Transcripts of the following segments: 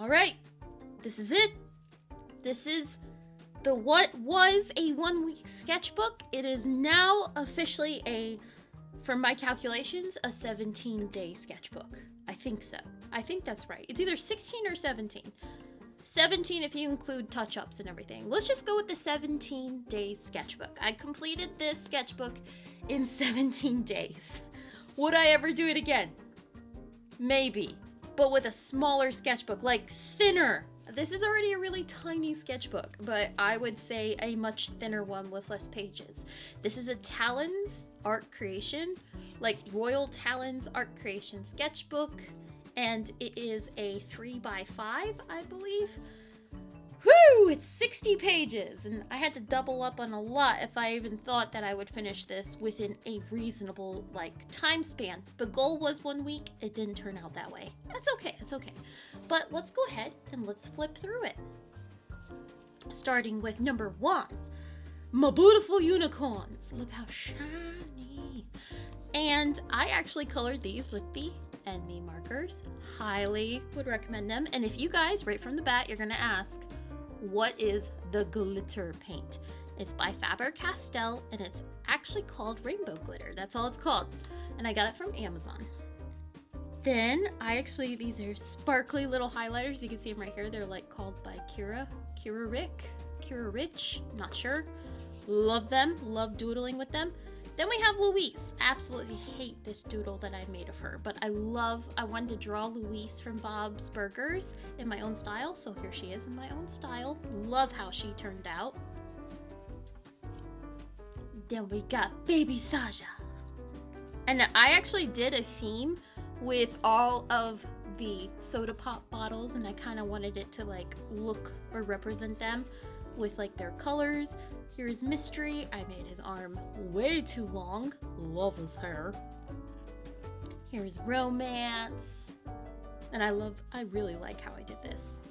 All right, this is it. This is the what was a 1 week sketchbook. It is now officially from my calculations, a 17-day sketchbook. I think so. I think that's right. It's either 16 or 17. 17 if you include touch-ups and everything. Let's just go with the 17-day sketchbook. I completed this sketchbook in 17 days. Would I ever do it again? Maybe. But with a smaller sketchbook, like thinner. This is already a really tiny sketchbook, but I would say a much thinner one with less pages. This is a Talons art creation, like Royal Talons art creation sketchbook, and it is a 3x5, I believe. Woo! It's 60 pages, and I had to double up on a lot if I even thought that I would finish this within a reasonable, time span. The goal was 1 week. It didn't turn out that way. That's okay. It's okay. But let's go ahead and let's flip through it. Starting with number 1. My beautiful unicorns. Look how shiny. And I actually colored these with the NB markers. Highly would recommend them. And if you guys, right from the bat, you're going to ask, what is the glitter paint? It's by Faber-Castell, and it's actually called rainbow glitter. That's all it's called. And I got it from Amazon. Then these are sparkly little highlighters. You can see them right here. They're called by Kira Rich, not sure. Love them, love doodling with them. Then we have Louise. Absolutely hate this doodle that I made of her, but I wanted to draw Louise from Bob's Burgers in my own style, so here she is in my own style. Love how she turned out. Then we got Baby Saja. And I actually did a theme with all of the soda pop bottles, and I kind of wanted it to look or represent them with their colors. Here's Mystery. I made his arm way too long. Love his hair. Here's Romance. And I really like how I did this.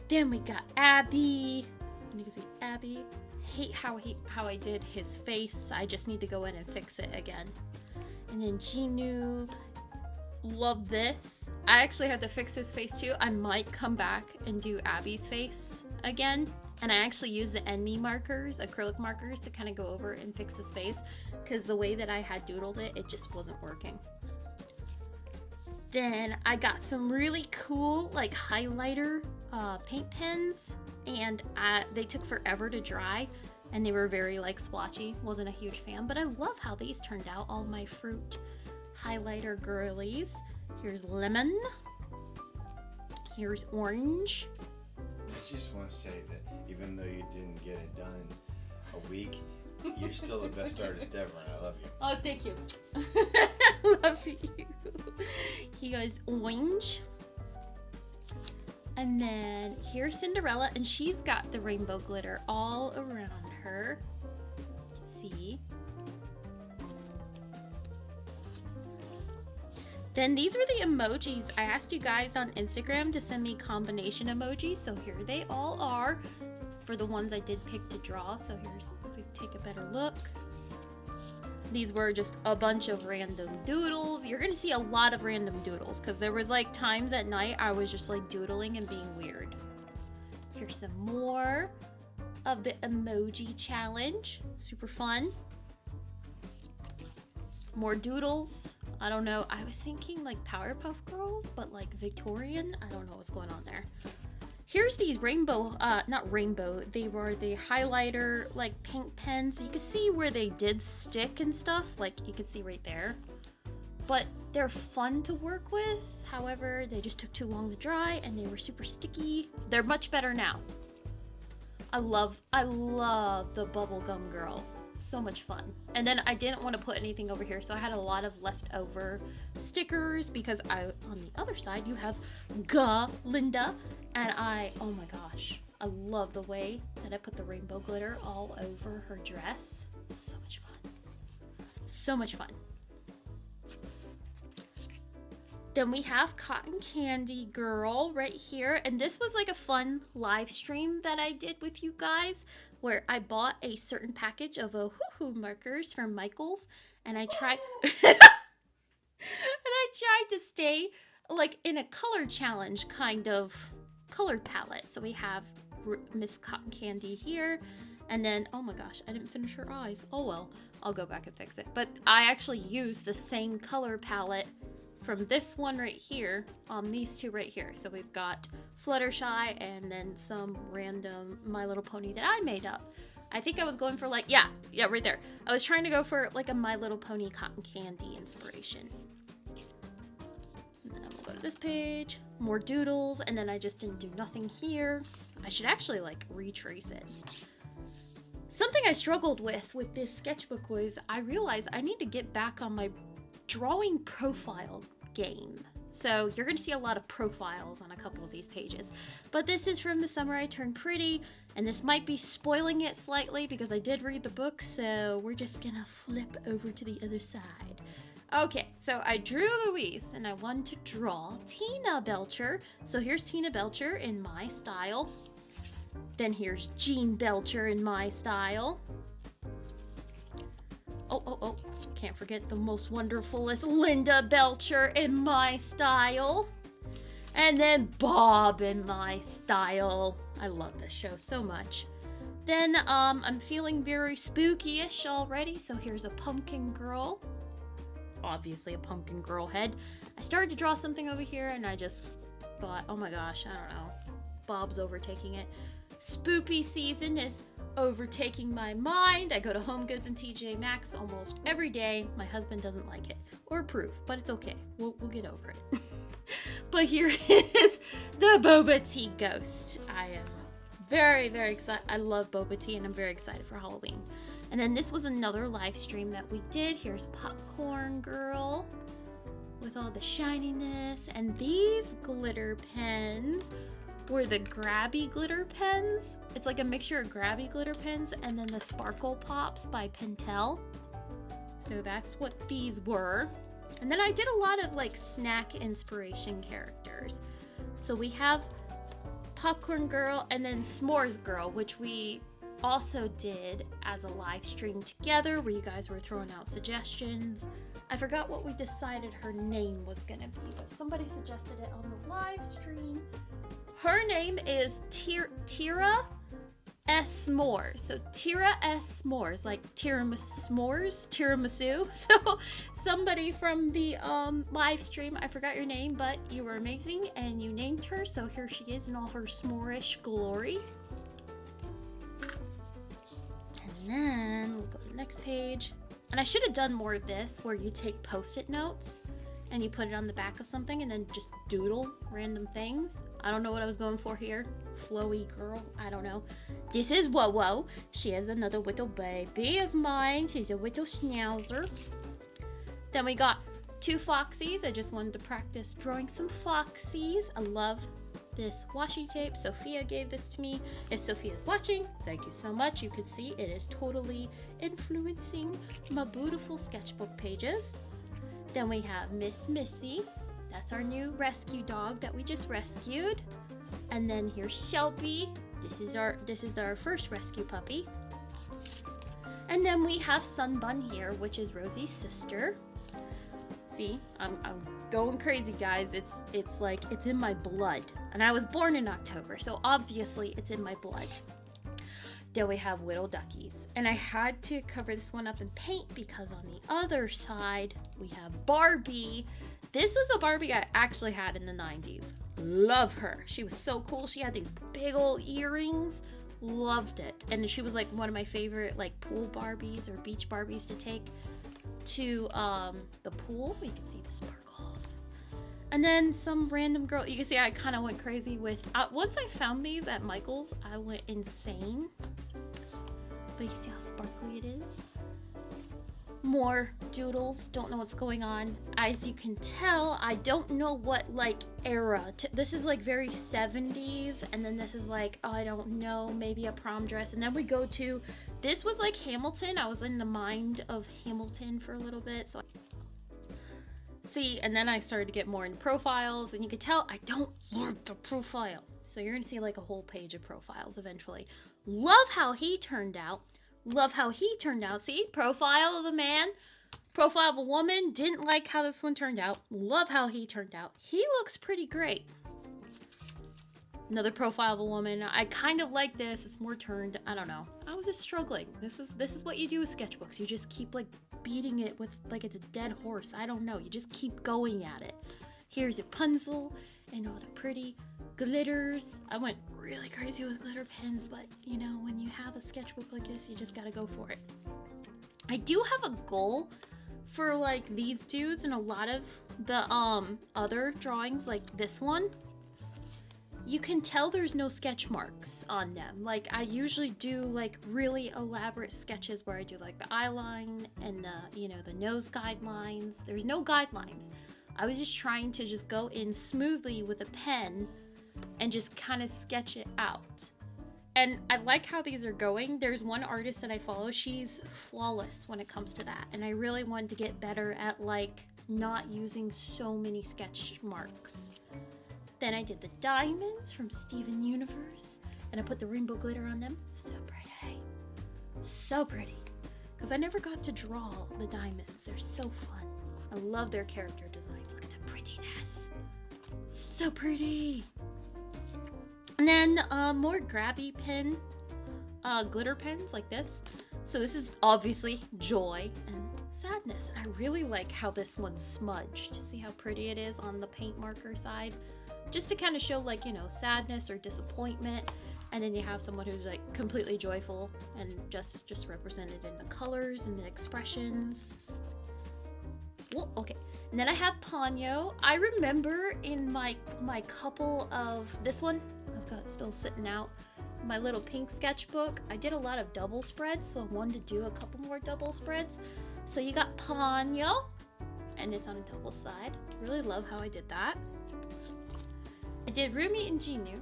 Then we got Abby. And you can see Abby. Hate how I did his face. I just need to go in and fix it again. And then G-Noob. Love this. I actually had to fix his face too. I might come back and do Abby's face again. And I actually used the NB markers, acrylic markers, to kind of go over and fix his face, because the way that I had doodled it, it just wasn't working. Then I got some really cool highlighter paint pens, and they took forever to dry, and they were very splotchy. Wasn't a huge fan, but I love how these turned out. All my fruit highlighter girlies. Here's Lemon. Here's Orange. I just want to say that even though you didn't get it done in a week, you're still the best artist ever, and I love you. Oh, thank you. Love you. He goes Orange. And then here's Cinderella, and she's got the rainbow glitter all around her. See? Then these were the emojis. I asked you guys on Instagram to send me combination emojis, so here they all are for the ones I did pick to draw. So here's, if we take a better look. These were just a bunch of random doodles. You're gonna see a lot of random doodles, because there was times at night I was just doodling and being weird. Here's some more of the emoji challenge. Super fun. More doodles. I don't know. I was thinking Powerpuff Girls, but Victorian. I don't know what's going on there. Here's these rainbow, not rainbow. They were the highlighter paint pens. You can see where they did stick and stuff. You can see right there. But they're fun to work with. However, they just took too long to dry and they were super sticky. They're much better now. I love the bubblegum girl. So much fun. And then I didn't want to put anything over here, so I had a lot of leftover stickers, because on the other side you have Linda, and oh my gosh, I love the way that I put the rainbow glitter all over her dress. So much fun. So much fun. Then we have Cotton Candy Girl right here, and this was a fun live stream that I did with you guys, where I bought a certain package of hoo-hoo markers from Michaels, and I tried and I tried to stay like in a color challenge kind of colored palette. So we have Miss Cotton Candy here. And then, oh my gosh, I didn't finish her eyes. Oh well, I'll go back and fix it. But I actually used the same color palette from this one right here on these two right here. So we've got Fluttershy and then some random My Little Pony that I made up. I think I was going for like, yeah, right there. I was trying to go for like a My Little Pony cotton candy inspiration. And then we'll go to this page, more doodles, and then I just didn't do nothing here. I should actually like retrace it. Something I struggled with this sketchbook was I realized I need to get back on my drawing profile game. So you're going to see a lot of profiles on a couple of these pages. But this is from The Summer I Turned Pretty, and this might be spoiling it slightly because I did read the book, so we're just going to flip over to the other side. Okay, so I drew Louise, and I wanted to draw Tina Belcher. So here's Tina Belcher in my style. Then here's Jean Belcher in my style. Oh, can't forget the most wonderfulest Linda Belcher in my style. And then Bob in my style. I love this show so much. Then I'm feeling very spooky-ish already, so here's a pumpkin girl. Obviously a pumpkin girl head. I started to draw something over here and I just thought, oh my gosh, I don't know. Bob's overtaking it. Spoopy season is overtaking my mind. I go to Home Goods and TJ Maxx almost every day. My husband doesn't like it or approve, but it's okay. We'll get over it. But here is the Boba Tea Ghost. I am very, very excited. I love Boba Tea and I'm very excited for Halloween. And then this was another live stream that we did. Here's Popcorn Girl with all the shininess. And these glitter pens were the Grabby glitter pens. It's like a mixture of Grabby glitter pens and then the Sparkle Pops by Pentel. So that's what these were. And then I did a lot of like snack inspiration characters. So we have Popcorn Girl and then S'mores Girl, which we also did as a live stream together where you guys were throwing out suggestions. I forgot what we decided her name was gonna be, but somebody suggested it on the live stream. Her name is Tira S. S'mores. So Tira S. S'mores, like tiramisu. So somebody from the live stream, I forgot your name, but you were amazing and you named her. So here she is in all her s'more-ish glory. And then we'll go to the next page. And I should have done more of this where you take Post-it notes and you put it on the back of something and then just doodle random things. I don't know what I was going for here. Flowy girl, I don't know. This is Wowo. She is another little baby of mine. She's a little schnauzer. Then we got two Foxies. I just wanted to practice drawing some Foxies. I love this washi tape. Sophia gave this to me. If Sophia's watching, thank you so much. You could see it is totally influencing my beautiful sketchbook pages. Then we have Miss Missy. That's our new rescue dog that we just rescued. And then here's Shelby. This is our first rescue puppy. And then we have Sunbun here, which is Rosie's sister. See, I'm going crazy, guys. It's like it's in my blood. And I was born in October, so obviously it's in my blood. Then we have Little Duckies. And I had to cover this one up in paint because on the other side, we have Barbie. This was a Barbie I actually had in the 90s. Love her. She was so cool. She had these big old earrings. Loved it. And she was like one of my favorite like pool Barbies or beach Barbies to take to the pool. You can see the sparkles. And then some random girl. You can see I kind of went crazy with... once I found these at Michael's, I went insane. But you can see how sparkly it is. More doodles. Don't know what's going on. As you can tell, I don't know what like era. This is like very 70s. And then this is like, oh, I don't know, maybe a prom dress. And then we go to... This was like Hamilton. I was in the mind of Hamilton for a little bit. So see, and then I started to get more into profiles, and you can tell I don't want the profile. So you're gonna see like a whole page of profiles eventually. Love how he turned out. Love how he turned out. See, profile of the man Profile of a woman. Didn't like how this one turned out. Love how he turned out. He looks pretty great. Another profile of a woman. I kind of like this. It's more turned. I don't know. I was just struggling. This is what you do with sketchbooks. You just keep like beating it with like it's a dead horse. I don't know. You just keep going at it. Here's Rapunzel and all the pretty glitters. I went really crazy with glitter pens, but you know, when you have a sketchbook like this, you just gotta go for it. I do have a goal for like these dudes and a lot of the other drawings, like this one. You can tell there's no sketch marks on them. Like I usually do like really elaborate sketches where I do like the eye line and the, you know, the nose guidelines. There's no guidelines. I was just trying to just go in smoothly with a pen and just kind of sketch it out. And I like how these are going. There's one artist that I follow. She's flawless when it comes to that. And I really wanted to get better at like not using so many sketch marks. Then I did the diamonds from Steven Universe, and I put the rainbow glitter on them. So pretty. So pretty. Because I never got to draw the diamonds. They're so fun. I love their character designs. Look at the prettiness. So pretty. And then more grabby pen, glitter pens like this. So this is obviously joy and sadness. And I really like how this one's smudged. See how pretty it is on the paint marker side? Just to kind of show like, you know, sadness or disappointment. And then you have someone who's like completely joyful and just represented in the colors and the expressions. Well, okay. And then I have Ponyo. I remember in my couple of this one, I've got it still sitting out, my little pink sketchbook, I did a lot of double spreads, so I wanted to do a couple more double spreads. So you got Ponyo, and it's on a double side. Really love how I did that. I did Rumi and Jinyu.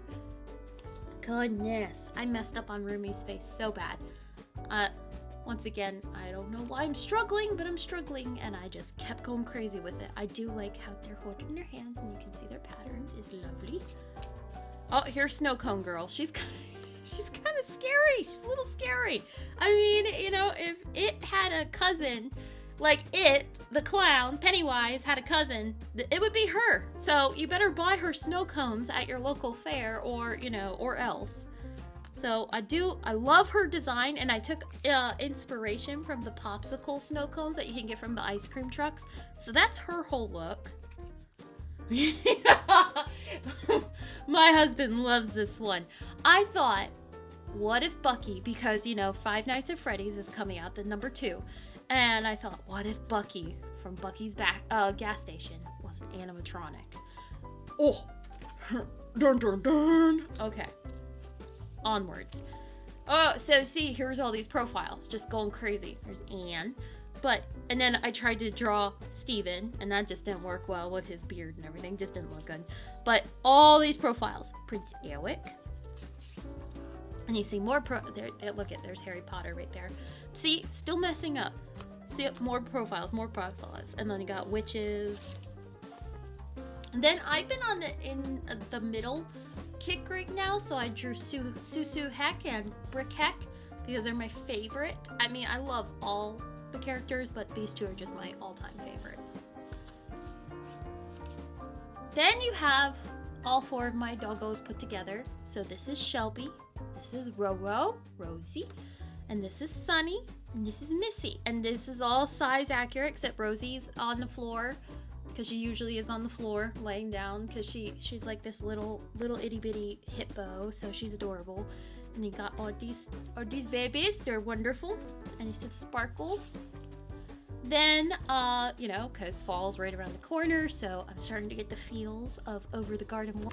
Goodness, I messed up on Rumi's face so bad. Once again, I don't know why I'm struggling, but I'm struggling, and I just kept going crazy with it. I do like how they're holding their hands, and you can see their patterns is lovely. Oh, here's Snow Cone Girl. She's kind of scary. She's a little scary. I mean, you know, if it had a cousin, like it, the clown, Pennywise, had a cousin, it would be her. So you better buy her snow cones at your local fair, or, you know, or else. So I love her design, and I took inspiration from the popsicle snow cones that you can get from the ice cream trucks. So that's her whole look. My husband loves this one. I thought, what if Bucky, because, you know, Five Nights at Freddy's is coming out, the number 2. And I thought, what if Bucky from Bucky's gas station was an animatronic? Oh, dun dun dun. Okay. Onwards. Oh, so see, here's all these profiles, just going crazy. There's Anne, and then I tried to draw Steven, and that just didn't work well with his beard and everything, just didn't look good. But all these profiles, Prince Eric, and you see more there, look at, there's Harry Potter right there. See, still messing up. See, more profiles, and then you got witches. And then I've been in the middle kick right now, so I drew Susu Heck and Brick Heck because they're my favorite. I mean, I love all the characters, but these two are just my all-time favorites. Then you have all 4 of my doggos put together. So this is Shelby, this is Roro, Rosie, and this is Sunny, and this is Missy. And this is all size accurate, except Rosie's on the floor, because she usually is on the floor laying down, because she's like this little itty bitty hippo, so she's adorable. And you got all these babies, they're wonderful. And you see the sparkles. Then you know, because fall's right around the corner, so I'm starting to get the feels of Over the Garden Wall.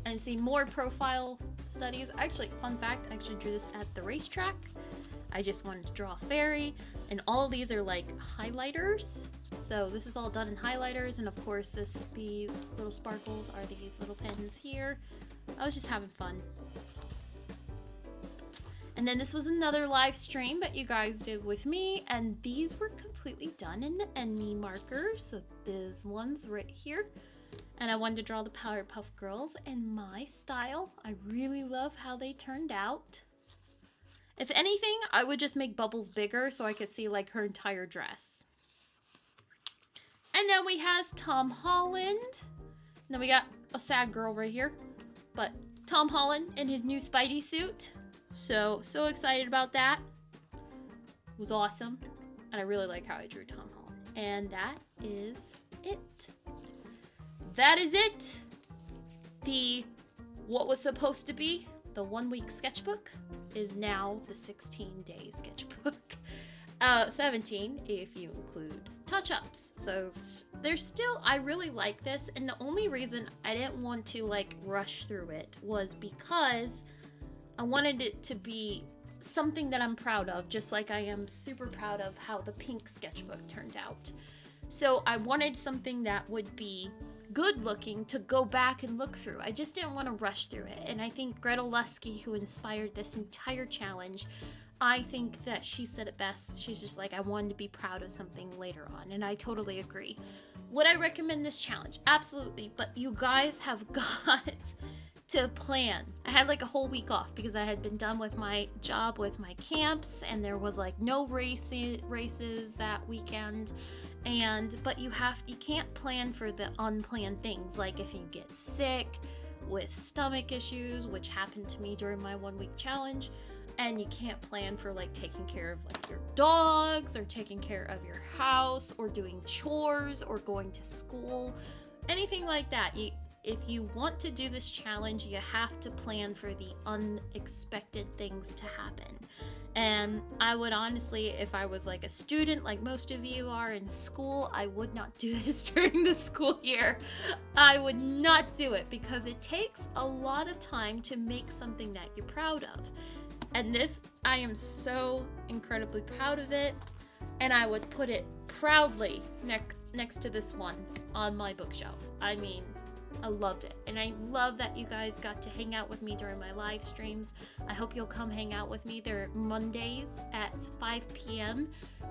And see more profile studies. Actually, fun fact, I actually drew this at the racetrack. I just wanted to draw a fairy, and all these are like highlighters. So this is all done in highlighters, and of course these little sparkles are these little pens here. I was just having fun. And then this was another live stream that you guys did with me, and these were completely done in the Enemy marker. So this one's right here. And I wanted to draw the Powerpuff Girls in my style. I really love how they turned out. If anything, I would just make Bubbles bigger so I could see like her entire dress. And then we has Tom Holland. And then we got a sad girl right here. But Tom Holland in his new Spidey suit. So excited about that. It was awesome. And I really like how I drew Tom Holland. And that is it. That is it. What was supposed to be the 1 week sketchbook is now the 16-day sketchbook. 17 if you include touch-ups. So there's still, I really like this, and the only reason I didn't want to like rush through it was because I wanted it to be something that I'm proud of, just like I am super proud of how the pink sketchbook turned out. So I wanted something that would be good looking to go back and look through. I just didn't want to rush through it. And I think Gretlusky, who inspired this entire challenge, I think that she said it best. She's just like, I wanted to be proud of something later on. And I totally agree. Would I recommend this challenge? Absolutely. But you guys have got to plan. I had like a whole week off because I had been done with my job with my camps, and there was like no races that weekend. But you can't plan for the unplanned things, like if you get sick with stomach issues, which happened to me during my 1 week challenge, and you can't plan for like taking care of like your dogs or taking care of your house or doing chores or going to school, anything like that. If you want to do this challenge, you have to plan for the unexpected things to happen. And I would honestly, if I was like a student, like most of you are in school, I would not do this during the school year. I would not do it because it takes a lot of time to make something that you're proud of. And this, I am so incredibly proud of it. And I would put it proudly next to this one on my bookshelf. I mean, I loved it. And I love that you guys got to hang out with me during my live streams. I hope you'll come hang out with me. They're Mondays at 5 p.m.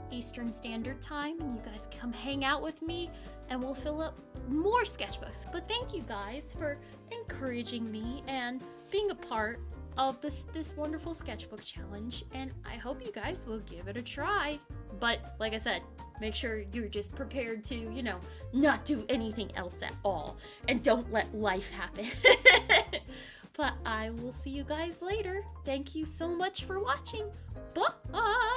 Eastern Standard Time. And you guys come hang out with me and we'll fill up more sketchbooks. But thank you guys for encouraging me and being a part of this wonderful sketchbook challenge. And I hope you guys will give it a try. But like I said, make sure you're just prepared to, not do anything else at all. And don't let life happen. But I will see you guys later. Thank you so much for watching. Bye!